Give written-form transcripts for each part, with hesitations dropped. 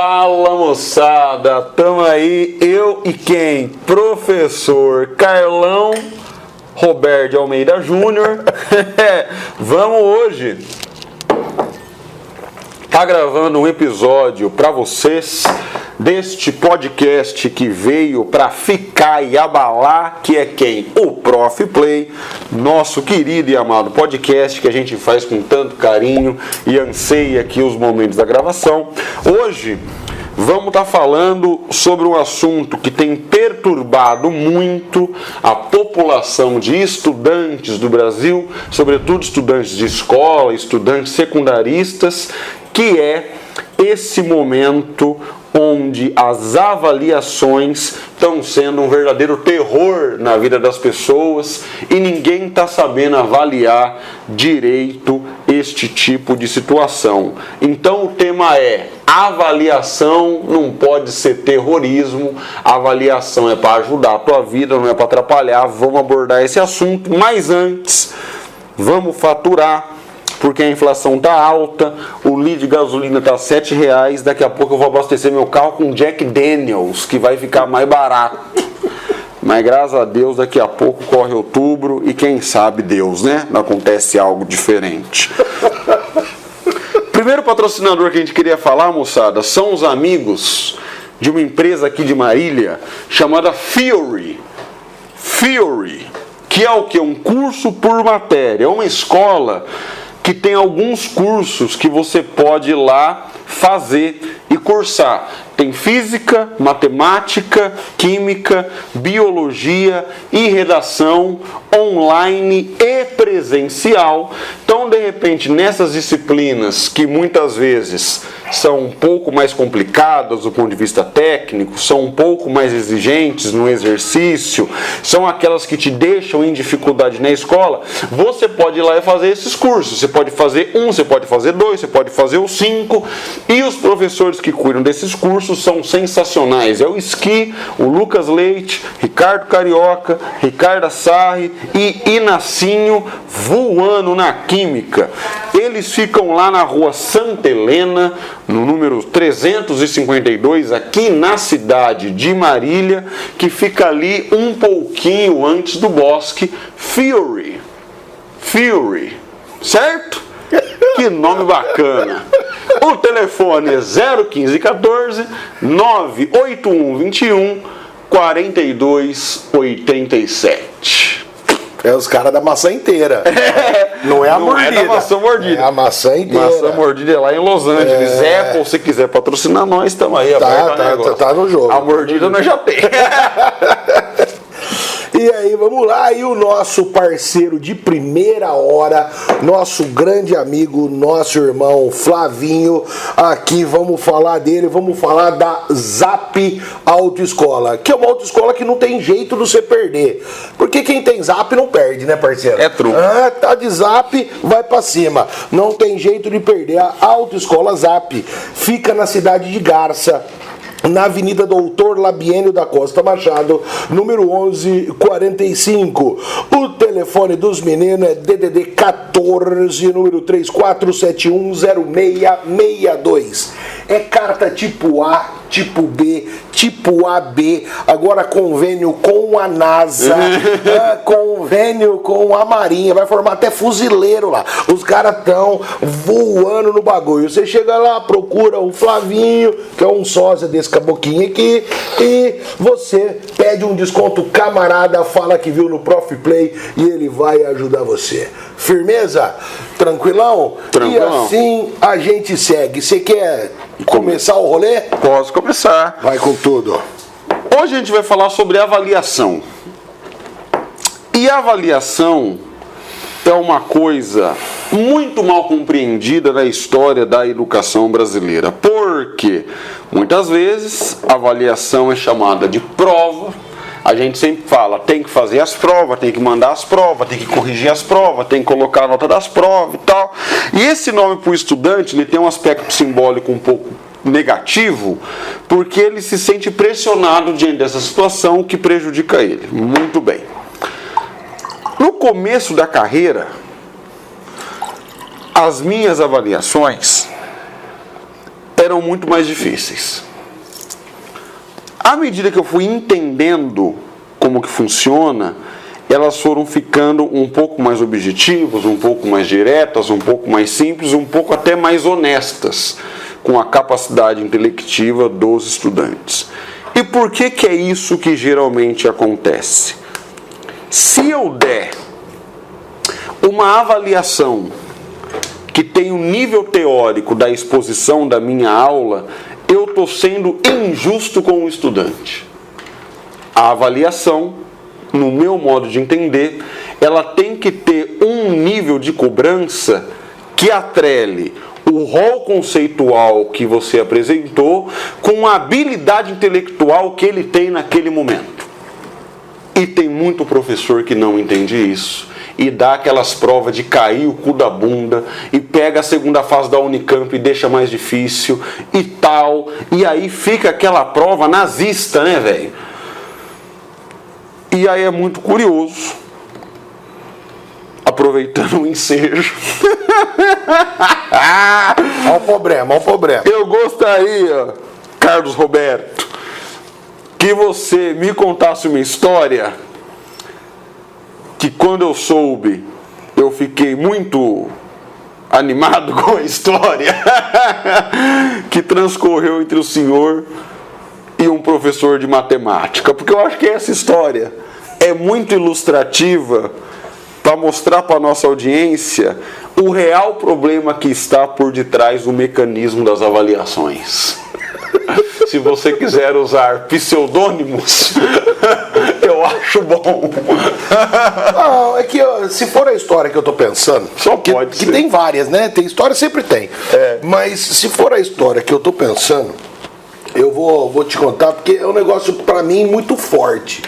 Fala, moçada, tamo aí, eu e quem? Professor Carlão Roberto de Almeida Júnior. Vamos hoje tá gravando um episódio para vocês deste podcast que veio para ficar e abalar, que é quem? O Prof Play, nosso querido e amado podcast que a gente faz com tanto carinho e anseia aqui os momentos da gravação. Hoje vamos estar falando sobre um assunto que tem perturbado muito a população de estudantes do Brasil, sobretudo estudantes de escola, estudantes secundaristas, que é esse momento onde as avaliações estão sendo um verdadeiro terror na vida das pessoas e ninguém está sabendo avaliar direito este tipo de situação. Então o tema é: avaliação não pode ser terrorismo, avaliação é para ajudar a tua vida, não é para atrapalhar. Vamos abordar esse assunto, mas antes vamos faturar, porque a inflação tá alta, o litro de gasolina tá R$7, daqui a pouco eu vou abastecer meu carro com Jack Daniels, que vai ficar mais barato. Mas graças a Deus, daqui a pouco corre outubro e quem sabe Deus, né? Não acontece algo diferente. Primeiro patrocinador que a gente queria falar, moçada, são os amigos de uma empresa aqui de Marília chamada Fiori. Fiori, que é o que? Um curso por matéria, é uma escola que tem alguns cursos que você pode ir lá fazer e cursar. Tem física, matemática, química, biologia e redação online e presencial. Então, de repente, nessas disciplinas que muitas vezes são um pouco mais complicadas do ponto de vista técnico, são um pouco mais exigentes no exercício, são aquelas que te deixam em dificuldade na escola, você pode ir lá e fazer esses cursos. Você pode fazer um, você pode fazer dois, você pode fazer os 5, e os professores que cuidam desses cursos são sensacionais. É o Esqui, o Lucas Leite, Ricardo Carioca, Ricardo Sarri e Inacinho voando na química. Eles ficam lá na rua Santa Helena, no número 352, aqui na cidade de Marília, que fica ali um pouquinho antes do Bosque. Fiori, certo? Que nome bacana. O telefone é 01514 981 21 4287. É os caras da maçã inteira. Não é a mordida. Não é da maçã mordida. É a maçã inteira. Maçã mordida é lá em Los Angeles. Apple, se quiser patrocinar nós, estamos aí. Tá no jogo. A mordida nós já tem. E aí, vamos lá, e o nosso parceiro de primeira hora, nosso grande amigo, nosso irmão Flavinho, aqui vamos falar dele, vamos falar da Zap Autoescola, que é uma autoescola que não tem jeito de você perder, porque quem tem Zap não perde, né, parceiro? É truque. Tá de Zap, vai pra cima, não tem jeito de perder. A Autoescola Zap fica na cidade de Garça, na Avenida Doutor Labienio da Costa Machado, número 1145. O telefone dos meninos é DDD 14, número 34710662. É carta tipo A, tipo B, tipo AB, agora convênio com a NASA, convênio com a Marinha, vai formar até fuzileiro lá. Os caras estão voando no bagulho. Você chega lá, procura o Flavinho, que é um sósia desse caboquinho aqui, e você pede um desconto camarada, fala que viu no Prof Play e ele vai ajudar você. Firmeza? Tranquilão? Tranquilão. E assim a gente segue. Você quer começar o rolê? Posso começar. Vai com tudo. Hoje a gente vai falar sobre avaliação. E a avaliação é uma coisa muito mal compreendida na história da educação brasileira. Porque muitas vezes a avaliação é chamada de prova. A gente sempre fala, tem que fazer as provas, tem que mandar as provas, tem que corrigir as provas, tem que colocar a nota das provas e tal. E esse nome para o estudante, ele tem um aspecto simbólico um pouco negativo, porque ele se sente pressionado diante dessa situação que prejudica ele. Muito bem. No começo da carreira, as minhas avaliações eram muito mais difíceis. À medida que eu fui entendendo como que funciona, elas foram ficando um pouco mais objetivas, um pouco mais diretas, um pouco mais simples, um pouco até mais honestas com a capacidade intelectiva dos estudantes. E por que que é isso que geralmente acontece? Se eu der uma avaliação que tem o nível teórico da exposição da minha aula, eu estou sendo injusto com o estudante. A avaliação, no meu modo de entender, ela tem que ter um nível de cobrança que atrele o rol conceitual que você apresentou com a habilidade intelectual que ele tem naquele momento. E tem muito professor que não entende isso e dá aquelas provas de cair o cu da bunda e pega a segunda fase da Unicamp e deixa mais difícil e tal, e aí fica aquela prova nazista, né, velho? E aí é muito curioso, aproveitando o ensejo. Olha o problema, olha o problema. Eu gostaria, Carlos Roberto, que você me contasse uma história que quando eu soube, eu fiquei muito animado com a história que transcorreu entre o senhor e um professor de matemática, porque eu acho que essa história é muito ilustrativa para mostrar para a nossa audiência o real problema que está por detrás do mecanismo das avaliações. Se você quiser usar pseudônimos, eu acho bom. Não, é que se for a história que eu tô pensando, Só pode que ser. tem várias, né? Tem história, sempre tem. Mas se for a história que eu tô pensando, eu vou te contar, porque é um negócio pra mim muito forte.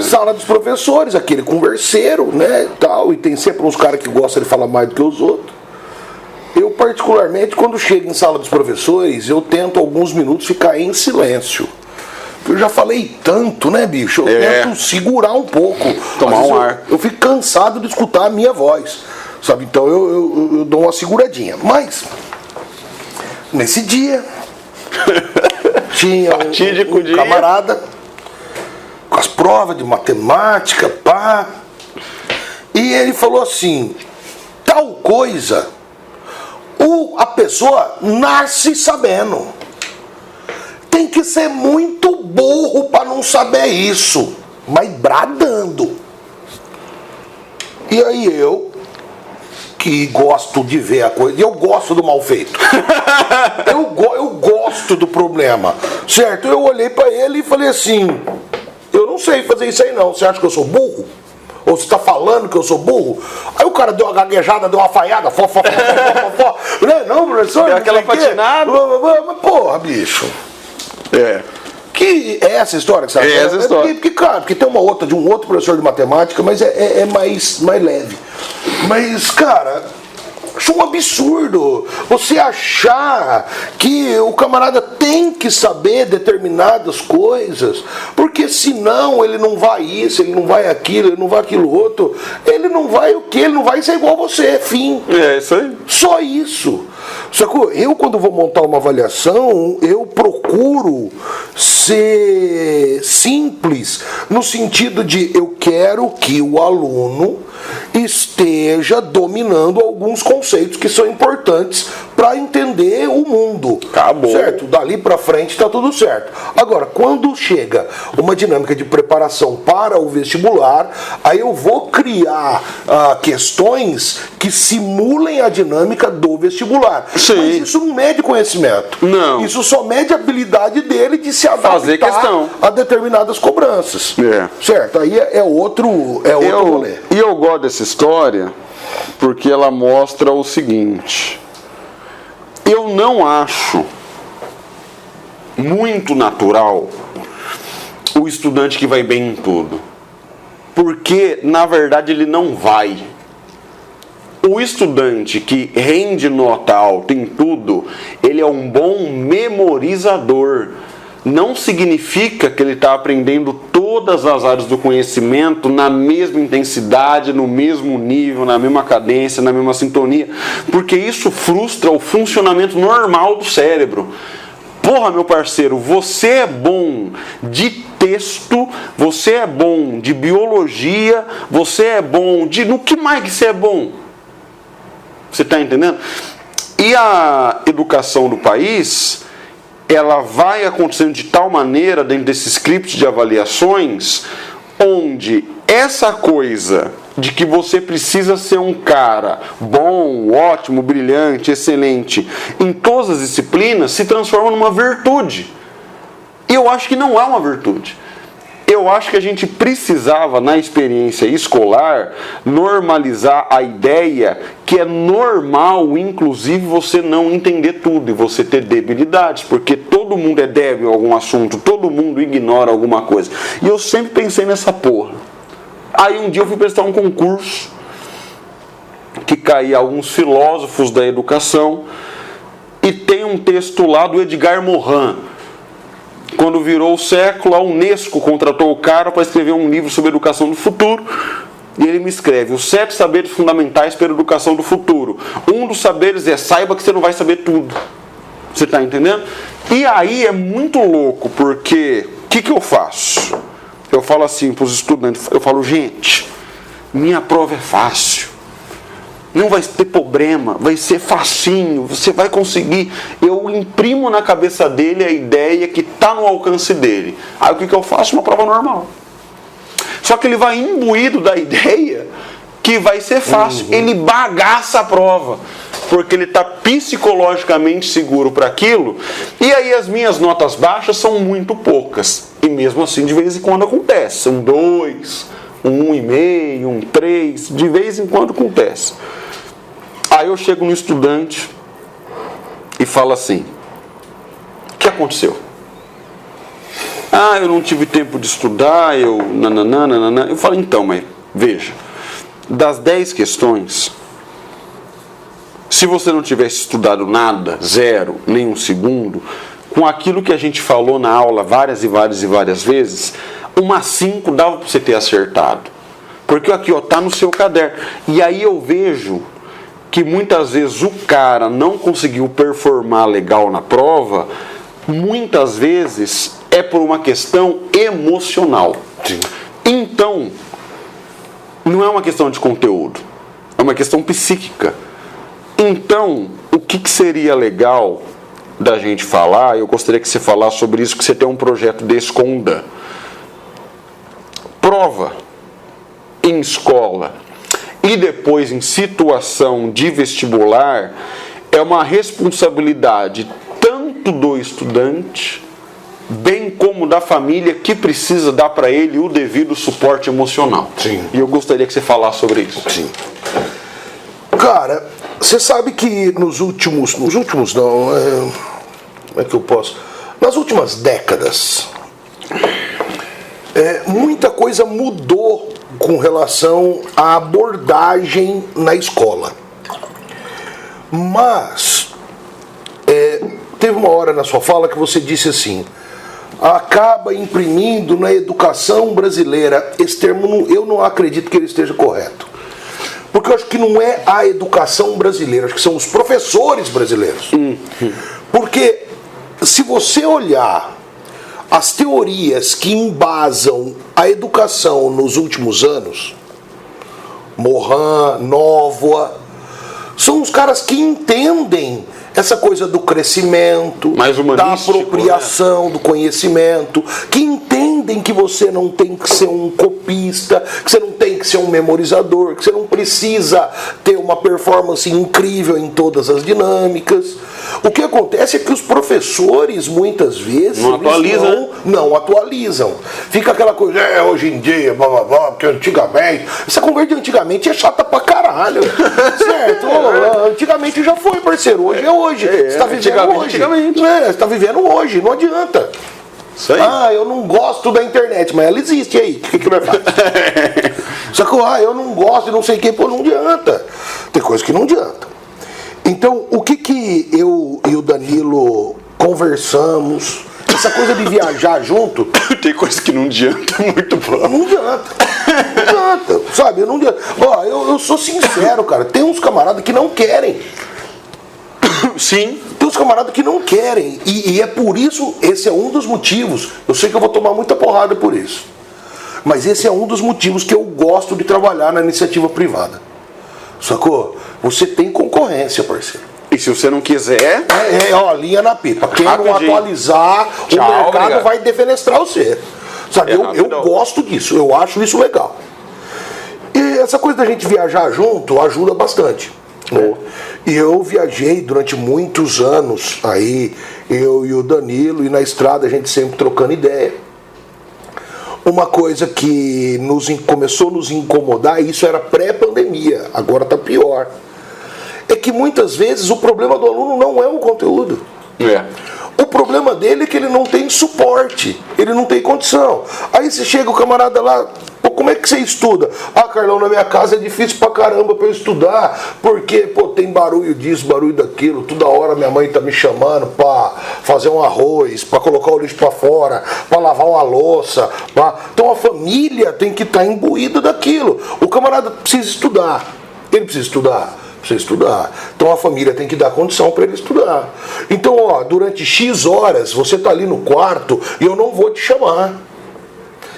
Sala dos professores, aquele converseiro, né, tal, e tem sempre uns caras que gostam de falar mais do que os outros. Eu, particularmente, quando chego em sala dos professores, eu tento alguns minutos ficar em silêncio. Eu já falei tanto, né, bicho? Eu tento segurar um pouco. Tomar Às vezes um ar. Eu fico cansado de escutar a minha voz, sabe? Então eu dou uma seguradinha. Mas, nesse dia, tinha um camarada com as provas de matemática, pá. E ele falou assim, tal coisa... A pessoa nasce sabendo. Tem que ser muito burro para não saber isso. Mas bradando. E aí eu, que gosto de ver a coisa, eu gosto do mal feito. eu gosto do problema. Certo? Eu olhei para ele e falei assim, eu não sei fazer isso aí não. Você acha que eu sou burro? Ou você está falando que eu sou burro? Aí o cara deu uma gaguejada, deu uma falhada, Não, professor, deu aquela patinada. Mas porra, bicho. Que é essa história que você É essa história. Porque tem uma outra, de um outro professor de matemática, mas é mais leve. Mas, cara, acho um absurdo você achar que o camarada tem que saber determinadas coisas, porque senão ele não vai isso, ele não vai aquilo, ele não vai aquilo outro, ele não vai o quê? Ele não vai ser igual a você, fim. É isso aí. Só isso. Só que eu, quando vou montar uma avaliação, eu procuro ser simples, no sentido de eu quero que o aluno esteja dominando alguns conceitos que são importantes para entender o mundo. Acabou. Certo? Dali para frente está tudo certo. Agora, quando chega uma dinâmica de preparação para o vestibular, aí eu vou criar questões que simulem a dinâmica do vestibular. Sim. Mas isso não mede conhecimento. Não. Isso só mede a habilidade dele de se adaptar Fazer questão. a determinadas cobranças. Certo? Aí é outro rolê. E eu gosto dessa história porque ela mostra o seguinte: eu não acho muito natural o estudante que vai bem em tudo, porque na verdade ele não vai. O estudante que rende nota alta em tudo, ele é um bom memorizador. Não significa que ele está aprendendo todas todas as áreas do conhecimento na mesma intensidade, no mesmo nível, na mesma cadência, na mesma sintonia, porque isso frustra o funcionamento normal do cérebro. Porra, meu parceiro, você é bom de texto, você é bom de biologia, você é bom de... No que mais que você é bom? Você está entendendo? E a educação do país, ela vai acontecendo de tal maneira dentro desse script de avaliações, onde essa coisa de que você precisa ser um cara bom, ótimo, brilhante, excelente em todas as disciplinas se transforma numa virtude. E eu acho que não é uma virtude. Eu acho que a gente precisava, na experiência escolar, normalizar a ideia que é normal, inclusive, você não entender tudo e você ter debilidades, porque todo mundo é débil em algum assunto, todo mundo ignora alguma coisa. E eu sempre pensei nessa porra. Aí um dia eu fui prestar um concurso que caía alguns filósofos da educação e tem um texto lá do Edgar Morin. Quando virou o século, a Unesco contratou o cara para escrever um livro sobre educação do futuro. E ele me escreve: os 7 saberes fundamentais para a educação do futuro. Um dos saberes é: saiba que você não vai saber tudo. Você está entendendo? E aí é muito louco, porque o que eu faço? Eu falo assim para os estudantes, eu falo: gente, minha prova é fácil. Não vai ter problema, vai ser facinho, você vai conseguir. Eu imprimo na cabeça dele a ideia que está no alcance dele. Aí o que eu faço? Uma prova normal. Só que ele vai imbuído da ideia que vai ser fácil. Ele bagaça a prova, porque ele está psicologicamente seguro para aquilo. E aí as minhas notas baixas são muito poucas. E mesmo assim, de vez em quando acontece. Um 2, um 1,5, um 3, de vez em quando acontece. Aí eu chego no estudante e falo assim: o que aconteceu? Ah, eu não tive tempo de estudar, eu... nananana. Eu falo: então, mas veja, das 10 questões, se você não tivesse estudado nada, 0, nem um segundo, com aquilo que a gente falou na aula várias e várias vezes, umas 5 dava para você ter acertado. Porque aqui, ó, tá no seu caderno. E aí eu vejo que muitas vezes o cara não conseguiu performar legal na prova, muitas vezes é por uma questão emocional. Sim. Então, não é uma questão de conteúdo, é uma questão psíquica. Então, o que seria legal da gente falar, eu gostaria que você falasse sobre isso, que você tem um projeto desse com o Dan. Prova em escola e depois em situação de vestibular é uma responsabilidade tanto do estudante, bem como da família, que precisa dar para ele o devido suporte emocional. Sim. E eu gostaria que você falasse sobre isso. Sim. Cara, você sabe que nos últimos não, como é que eu posso? Nas últimas décadas, muita coisa mudou com relação à abordagem na escola. Mas teve uma hora na sua fala que você disse assim: acaba imprimindo na educação brasileira. Esse termo eu não acredito que ele esteja correto, porque eu acho que não é a educação brasileira, acho que são os professores brasileiros. Porque se você olhar as teorias que embasam a educação nos últimos anos, Morin, Novoa, são os caras que entendem essa coisa do crescimento, da apropriação, né, do conhecimento, que entendem que você não tem que ser um copista, que você não tem que ser um memorizador, que você não precisa ter uma performance incrível em todas as dinâmicas. O que acontece é que os professores, muitas vezes, não atualizam. Fica aquela coisa, hoje em dia, blá blá blá, porque antigamente... Essa conversa de antigamente é chata pra caralho. Certo? Antigamente já foi, parceiro. Hoje é hoje. Você está vivendo hoje. Você está vivendo hoje, não adianta. Isso aí. Ah, eu não gosto da internet, mas ela existe aí. O que vai fazer? Só que, eu não gosto de não sei o que, pô, não adianta. Tem coisa que não adianta. Então, o que eu e o Danilo conversamos essa coisa de viajar junto... Tem coisa que não adianta muito, bom. Não adianta. Não adianta, sabe? Não adianta. Ó, eu sou sincero, cara. Tem uns camaradas que não querem. Sim. Tem uns camaradas que não querem. E é por isso, esse é um dos motivos. Eu sei que eu vou tomar muita porrada por isso. Mas esse é um dos motivos que eu gosto de trabalhar na iniciativa privada. Sacou? Você tem concorrência, parceiro. E se você não quiser... Ó, linha na pipa. Quem não atualizar, tchau, o mercado obrigado. vai defenestrar você. Sabe, eu gosto disso, eu acho isso legal. E essa coisa da gente viajar junto ajuda bastante. Né? E eu viajei durante muitos anos aí, eu e o Danilo, e na estrada a gente sempre trocando ideia. Uma coisa que começou a nos incomodar, e isso era pré-pandemia, agora está pior, é que muitas vezes o problema do aluno não é o conteúdo. O problema dele é que ele não tem suporte, ele não tem condição. Aí você chega o camarada lá, pô, como é que você estuda? Ah, Carlão, na minha casa é difícil pra caramba pra eu estudar, porque pô, tem barulho disso, barulho daquilo, toda hora minha mãe tá me chamando pra fazer um arroz, pra colocar o lixo pra fora, pra lavar uma louça. Então a família tem que estar imbuída daquilo. O camarada precisa estudar, ele precisa estudar. Precisa estudar. Então a família tem que dar condição para ele estudar. Então, ó, durante X horas você está ali no quarto e eu não vou te chamar.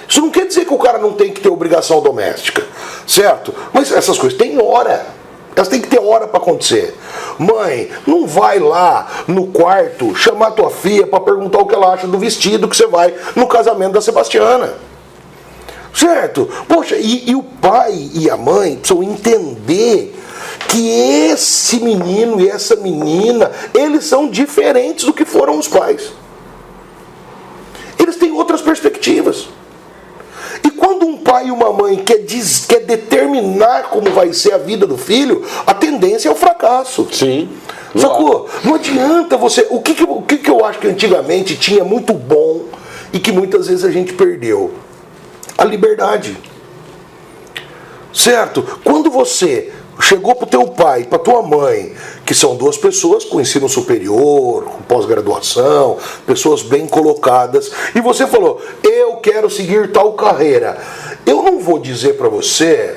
Isso não quer dizer que o cara não tem que ter obrigação doméstica, certo? Mas essas coisas têm hora. Elas têm que ter hora para acontecer. Mãe, não vai lá no quarto chamar tua filha para perguntar o que ela acha do vestido que você vai no casamento da Sebastiana. Certo? Poxa, e o pai e a mãe precisam entender que esse menino e essa menina, eles são diferentes do que foram os pais. Eles têm outras perspectivas. E quando um pai e uma mãe quer determinar como vai ser a vida do filho, a tendência é o fracasso. Sim. Sacou? Não adianta você... O que eu acho que antigamente tinha muito bom e que muitas vezes a gente perdeu? A liberdade. Certo? Quando você chegou pro teu pai, pra tua mãe, que são duas pessoas com ensino superior, com pós-graduação, pessoas bem colocadas, e você falou, eu quero seguir tal carreira. Eu não vou dizer pra você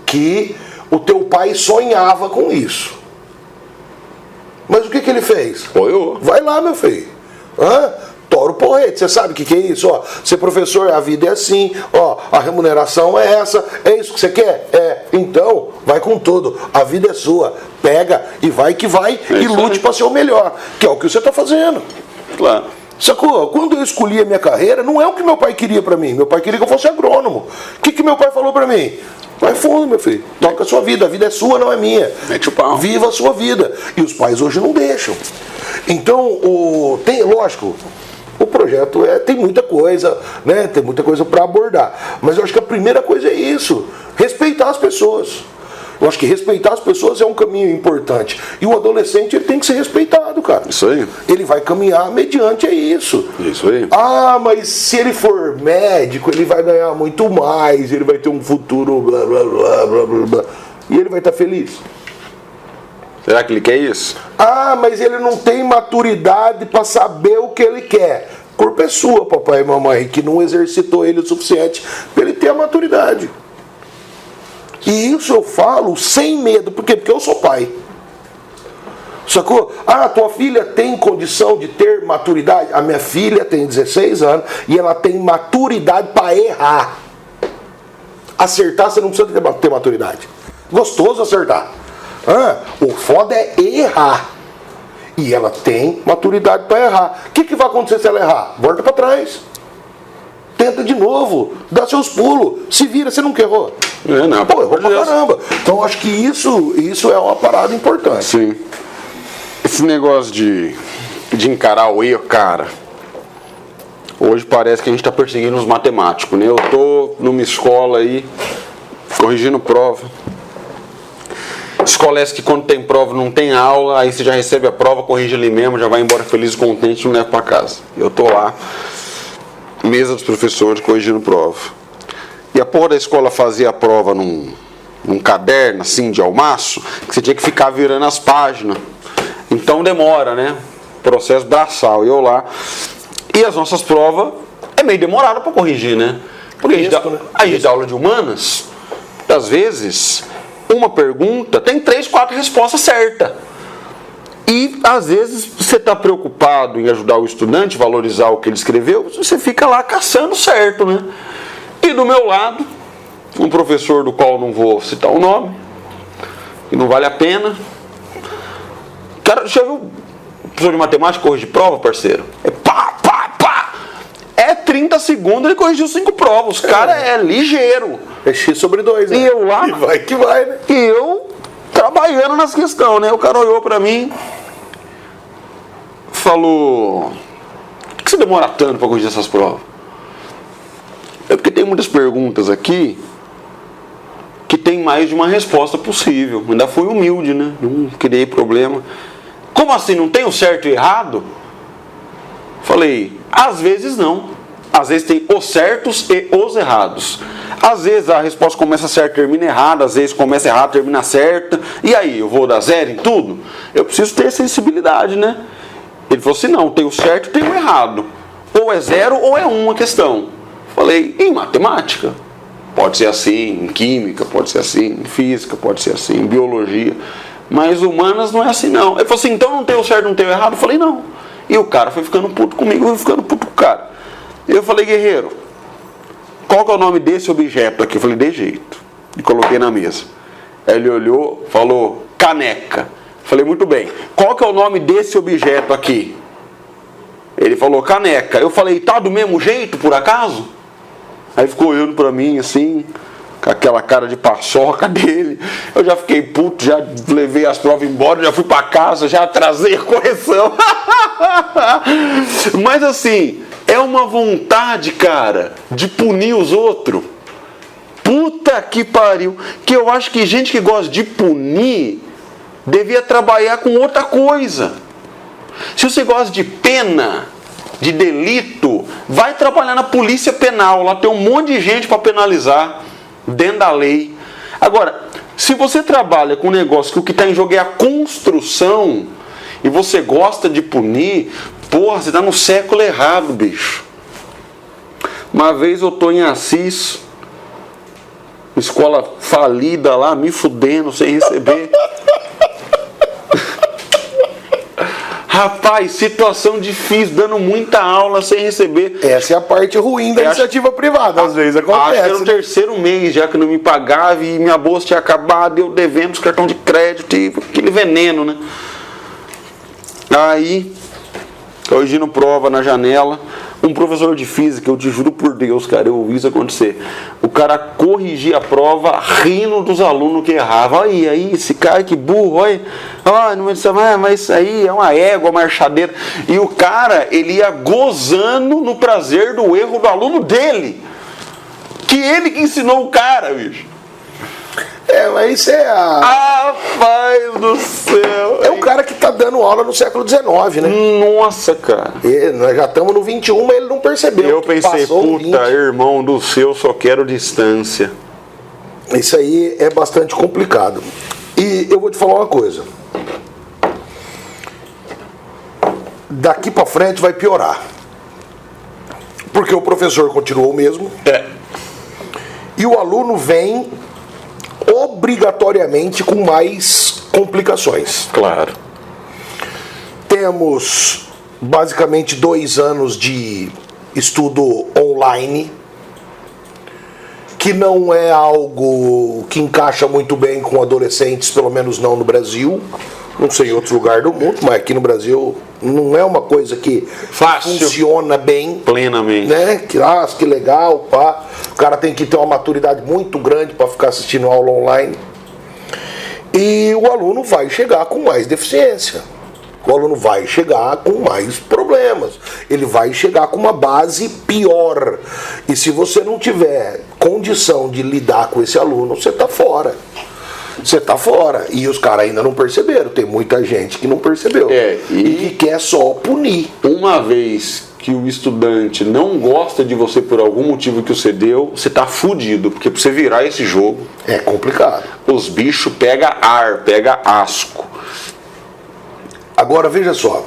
que o teu pai sonhava com isso. Mas o que ele fez? Apoiou. Vai lá, meu filho. Tora o porrete, você sabe o que é isso? Ó, ser professor, a vida é assim, ó, a remuneração é essa, é isso que você quer? Então, vai com tudo, a vida é sua, pega e vai que vai e lute para ser o melhor, que é o que você está fazendo. Claro. Sacou? Quando eu escolhi a minha carreira, não é o que meu pai queria para mim, meu pai queria que eu fosse agrônomo. O que meu pai falou para mim? Vai fundo, meu filho, toca a sua vida, a vida é sua, não é minha. Mete o pau. Viva a sua vida. E os pais hoje não deixam. Então, lógico, o projeto tem muita coisa, né? Tem muita coisa para abordar. Mas eu acho que a primeira coisa é isso: respeitar as pessoas. Eu acho que respeitar as pessoas é um caminho importante. E o adolescente, ele tem que ser respeitado, cara. Isso aí. Ele vai caminhar mediante isso. Isso aí. Ah, mas se ele for médico, ele vai ganhar muito mais, ele vai ter um futuro blá blá blá blá blá blá. E ele vai estar feliz. Será que ele quer isso? Ah, mas ele não tem maturidade para saber o que ele quer. Culpa é sua, papai e mamãe, que não exercitou ele o suficiente para ele ter a maturidade. E isso eu falo sem medo. Por quê? Porque eu sou pai. Sacou? Ah, tua filha tem condição de ter maturidade? A minha filha tem 16 anos e ela tem maturidade para errar. Acertar você não precisa ter maturidade. Gostoso acertar. O foda é errar. E ela tem maturidade para errar. O que vai acontecer se ela errar? Volta para trás. Tenta de novo. Dá seus pulos. Se vira, você nunca errou. Não, pô, errou pra caramba. Então acho que isso é uma parada importante. Sim. Esse negócio de encarar o erro, cara. Hoje parece que a gente tá perseguindo os matemáticos, né? Eu tô numa escola aí, corrigindo prova. Escola essa que quando tem prova não tem aula, aí você já recebe a prova, corrige ali mesmo, já vai embora feliz e contente e não leva pra casa. Eu tô lá, mesa dos professores, corrigindo prova. E a porra da escola fazia a prova num caderno, assim, de almaço, que você tinha que ficar virando as páginas. Então demora, né? Processo braçal. E eu lá, E as nossas provas é meio demorado para corrigir, né? Porque a gente dá aula de humanas, às vezes, uma pergunta tem 3, 4 respostas certas. E às vezes você está preocupado em ajudar o estudante, valorizar o que ele escreveu, você fica lá caçando certo, né? E do meu lado, um professor do qual não vou citar o nome, que não vale a pena. Cara, já viu professor de matemática corrigir prova, parceiro? É pá, pá, pá! É 30 segundos, ele corrigiu 5 provas. Os cara é ligeiro. É X sobre 2, né? E eu lá... E vai que vai, né? E eu trabalhando nas questões, né? O cara olhou pra mim, falou: por que você demora tanto pra corrigir essas provas? É porque tem muitas perguntas aqui que tem mais de uma resposta possível. Ainda fui humilde, né? Não criei problema. Como assim? Não tem o certo e errado? Falei, às vezes não. Às vezes tem os certos e os errados. Às vezes a resposta começa certa e termina errada. Às vezes começa errado e termina certa. E aí, eu vou dar 0 em tudo? Eu preciso ter sensibilidade, né? Ele falou assim, não, tem o certo e tem o errado. Ou é 0 ou é 1 a questão. Falei, em matemática? Pode ser assim, em química, pode ser assim, em física, pode ser assim, em biologia. Mas humanas não é assim, não. Ele falou assim, então não tem o certo, não tem o errado? Eu falei, não. E o cara foi ficando puto comigo, eu fui ficando puto com o cara. Eu falei, guerreiro, qual que é o nome desse objeto aqui? Eu falei, de jeito. E coloquei na mesa. Aí ele olhou, falou, caneca. Eu falei, muito bem. Qual que é o nome desse objeto aqui? Ele falou, caneca. Eu falei, tá do mesmo jeito, por acaso? Aí ficou olhando pra mim assim, com aquela cara de paçoca dele. Eu já fiquei puto, já levei as provas embora, já fui pra casa, já atrasei a correção. Mas assim, é uma vontade, cara, de punir os outros. Puta que pariu. Que eu acho que gente que gosta de punir devia trabalhar com outra coisa. Se você gosta de pena, de delito, vai trabalhar na polícia penal. Lá tem um monte de gente para penalizar dentro da lei. Agora, se você trabalha com um negócio que o que está em jogo é a construção e você gosta de punir, porra, você está no século errado, bicho. Uma vez eu estou em Assis, escola falida lá, me fudendo sem receber. Rapaz, situação difícil, dando muita aula sem receber. Essa é a parte ruim da iniciativa privada, às vezes acontece. Acho que era o terceiro mês já que não me pagava e minha bolsa tinha acabado, eu devendo os cartões de crédito e aquele veneno, né? Aí, corrigindo prova na janela, um professor de física, eu te juro por Deus, cara, eu vi isso acontecer. O cara corrigia a prova rindo dos alunos que erravam. Aí, esse cara que burro, olha, não disse, mas isso aí é uma égua, uma marchadeira. E o cara, ele ia gozando no prazer do erro do aluno dele. Que ele que ensinou o cara, bicho. Mas isso é a... Rapaz do céu. É o cara que tá dando aula no século XIX, né? Nossa, cara. Nós já estamos no 21, mas ele não percebeu. Eu pensei, puta, irmão do céu, só quero distância. Isso aí é bastante complicado. E eu vou te falar uma coisa. Daqui pra frente vai piorar. Porque o professor continuou o mesmo. E o aluno vem obrigatoriamente com mais complicações. Claro. Temos basicamente 2 anos de estudo online, que não é algo que encaixa muito bem com adolescentes, pelo menos não no Brasil. Não sei em outro lugar do mundo, mas aqui no Brasil não é uma coisa que funciona bem. Plenamente. Né? Que legal, pá. O cara tem que ter uma maturidade muito grande para ficar assistindo aula online. E o aluno vai chegar com mais deficiência. O aluno vai chegar com mais problemas. Ele vai chegar com uma base pior. E se você não tiver condição de lidar com esse aluno, você está fora. Você tá fora. E os caras ainda não perceberam. Tem muita gente que não percebeu. E que quer só punir. Uma vez que o estudante não gosta de você por algum motivo que você deu, você tá fudido. Porque pra você virar esse jogo... É complicado. Os bichos pegam ar, pegam asco. Agora, veja só.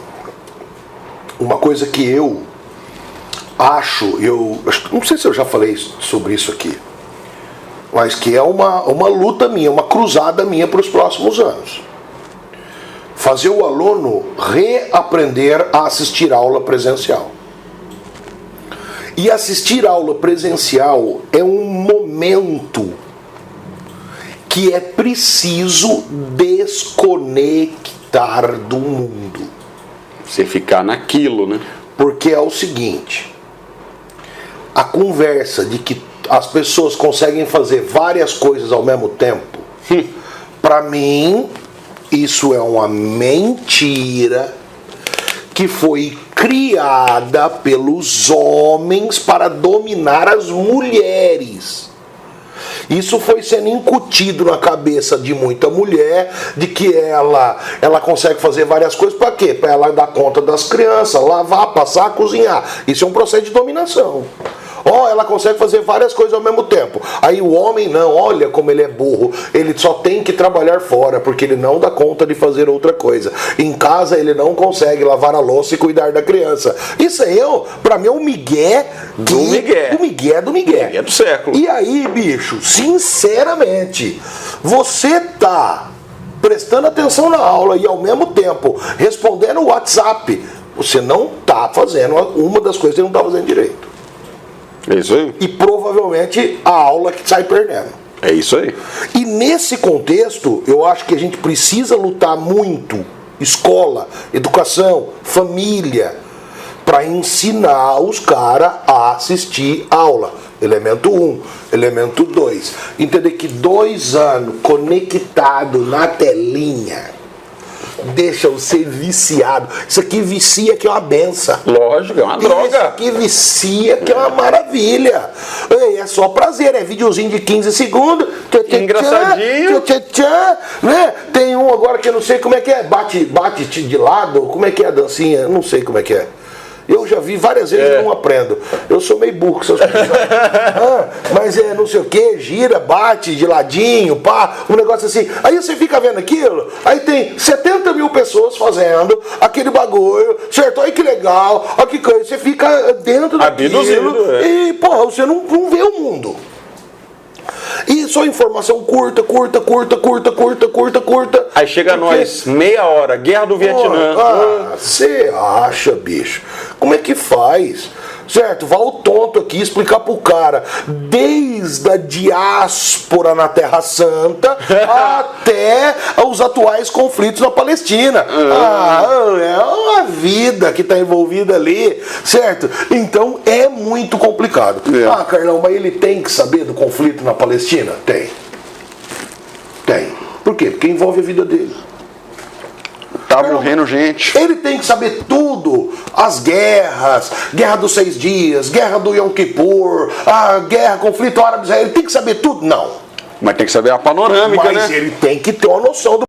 Uma coisa que eu não sei se eu já falei sobre isso aqui, mas que é uma luta minha, uma cruzada minha para os próximos anos. Fazer o aluno reaprender a assistir aula presencial. E assistir aula presencial é um momento que é preciso desconectar do mundo. Você ficar naquilo, né? Porque é o seguinte, a conversa de que as pessoas conseguem fazer várias coisas ao mesmo tempo, para mim, isso é uma mentira que foi criada pelos homens para dominar as mulheres. Isso foi sendo incutido na cabeça de muita mulher, de que ela consegue fazer várias coisas, para quê? Para ela dar conta das crianças, lavar, passar, cozinhar. Isso é um processo de dominação. Ela consegue fazer várias coisas ao mesmo tempo. Aí o homem não, olha como ele é burro. Ele só tem que trabalhar fora, porque ele não dá conta de fazer outra coisa. Em casa ele não consegue lavar a louça e cuidar da criança. Isso aí, pra mim, é um migué do migué. Do migué do século. E aí, bicho, sinceramente, você tá prestando atenção na aula e ao mesmo tempo respondendo o WhatsApp, você não tá fazendo uma das coisas que você não tá fazendo direito. É isso aí. E provavelmente a aula que sai perdendo. É isso aí. E nesse contexto, eu acho que a gente precisa lutar muito, escola, educação, família, para ensinar os caras a assistir aula. Elemento 1, elemento 2. Entender que 2 anos conectado na telinha deixa você viciado. Isso aqui vicia, que é uma benção. Lógico, é uma droga. Isso aqui vicia, que é uma maravilha. É só prazer, é videozinho de 15 segundos. Engraçadinho. Né? Tem um agora que eu não sei como é que é. Bate de lado, como é que é a dancinha? Não sei como é que é. Eu já vi várias vezes e não aprendo. Eu sou meio burro com essas coisas. Mas é não sei o que, gira, bate de ladinho, pá, um negócio assim. Aí você fica vendo aquilo, aí tem 70 mil pessoas fazendo aquele bagulho, certo? Olha que legal, olha que coisa. Você fica dentro daquilo e, porra, você não vê o mundo. E só informação curta. Aí chega nós, meia hora, Guerra do Vietnã. Você acha, bicho? Como é que faz? Certo? Vai o tonto aqui explicar pro cara, desde a diáspora na Terra Santa até os atuais conflitos na Palestina. É uma vida que está envolvida ali, certo? Então é muito complicado. Carlão, mas ele tem que saber do conflito na Palestina? Tem. Por quê? Porque envolve a vida dele. Tá morrendo gente. Ele tem que saber tudo. As guerras, guerra dos 6 dias, guerra do Yom Kippur, a guerra, conflito árabe-israelita. Ele tem que saber tudo? Não. Mas tem que saber a panorâmica, né? Mas ele tem que ter uma noção do